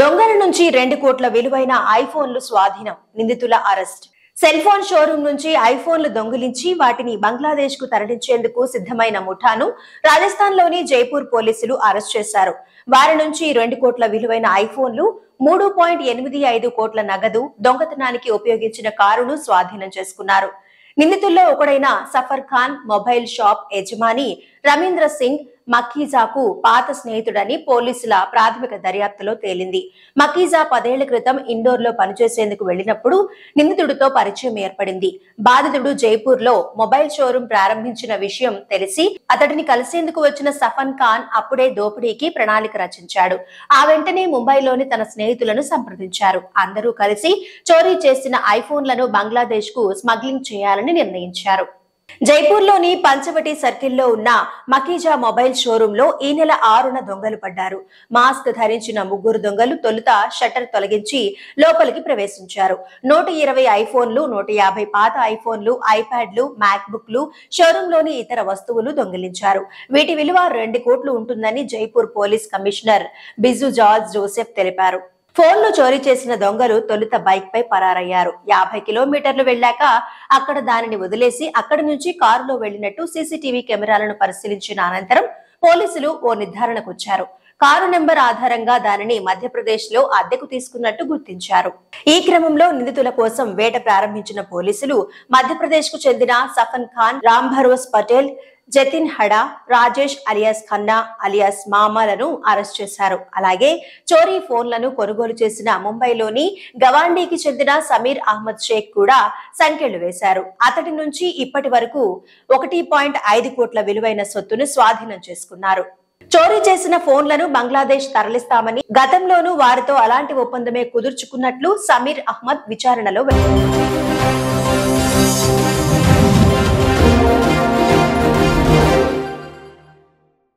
దొంగల నుంచి 2 కోట్ల విలువైన ఐఫోన్లు స్వాధీనం, నిందితుల అరెస్ట్. సెల్ ఫోన్ షోరూం నుంచి ఐఫోన్లు దొంగిలించి వాటిని బంగ్లాదేశ్ కు తరలించేందుకు సిద్ధమైన ముఠాను రాజస్థాన్ లోని జైపూర్ పోలీసులు అరెస్ట్ చేశారు. వారి నుంచి 2 కోట్ల విలువైన ఐఫోన్లు, 3.85 కోట్ల నగదు, దొంగతనానికి ఉపయోగించిన కారును స్వాధీనం చేసుకున్నారు. నిందితుల్లో ఒకడైన సఫర్ ఖాన్ మొబైల్ షాప్ యజమాని రవీంద్ర సింగ్ మకీజాకు పాత స్నేహితుడని పోలీసుల ప్రాథమిక దర్యాప్తులో తేలింది. మకీజా 10 ఏళ్ల క్రితం ఇండోర్ లో పనిచేసేందుకు వెళ్లినప్పుడు నిందితుడితో పరిచయం ఏర్పడింది. బాధితుడు జైపూర్ లో మొబైల్ షోరూం ప్రారంభించిన విషయం తెలిసి అతడిని కలిసేందుకు వచ్చిన సఫన్ ఖాన్ అప్పుడే దోపిడీకి ప్రణాళిక రచించాడు. ఆ వెంటనే ముంబైలోని తన స్నేహితులను సంప్రదించారు. అందరూ కలిసి చోరీ చేసిన ఐఫోన్లను బంగ్లాదేశ్ కు స్మగ్లింగ్ చేయాలని నిర్ణయించారు. జైపూర్ లోని పంచవటి సర్కిల్లో ఉన్న మకీజా మొబైల్ షోరూం లో ఈ నెల 6న దొంగలు పడ్డారు. మాస్క్ ధరించిన 3 దొంగలు తొలుత షట్టర్ తొలగించి లోపలికి ప్రవేశించారు. 120 ఐఫోన్లు, 150 పాత ఐఫోన్లు, ఐప్యాడ్లు, మ్యాక్ బుక్లు, షోరూం లోని ఇతర వస్తువులు దొంగిలించారు. వీటి విలువ 2 కోట్లు ఉంటుందని Jaipur police commissioner Biju George Joseph తెలిపారు. ఫోన్లు చోరీ చేసిన దొంగలు తొలుత బైక్ పై పరారయ్యారు. 50 కిలోమీటర్లు వెళ్లాక అక్కడ దానిని వదిలేసి అక్కడి నుంచి కారులో వెళ్లినట్టు సీసీటీవీ కెమెరాలను పరిశీలించిన అనంతరం పోలీసులు ఓ నిర్ధారణకు వచ్చారు. కారు నెంబర్ ఆధారంగా దానిని మధ్యప్రదేశ్ లో అద్దెకు తీసుకున్నట్టు గుర్తించారు. ఈ క్రమంలో నిందితుల కోసం వేట ప్రారంభించిన పోలీసులు మధ్యప్రదేశ్ కు చెందిన సఫన్ ఖాన్, రామ్ భరోస్ పటేల్, జతిన్ హడా, రాజేష్ అలియాస్ ఖన్నా అలియాస్ మామాలను అరెస్ట్ చేశారు. అలాగే చోరీ ఫోన్లను కొనుగోలు చేసిన ముంబైలోని గవాండీకి చెందిన సమీర్ అహ్మద్ షేక్ కూడా సంకెళ్లు వేశారు. అతడి నుంచి ఇప్పటి వరకు 1.5 కోట్ల విలువైన సొత్తును స్వాధీనం చేసుకున్నారు. చోరీ చేసిన ఫోన్లను బంగ్లాదేశ్ తరలిస్తామని గతంలోనూ వారితో అలాంటి ఒప్పందమే కుదుర్చుకున్నట్లు సమీర్ అహ్మద్ విచారణలో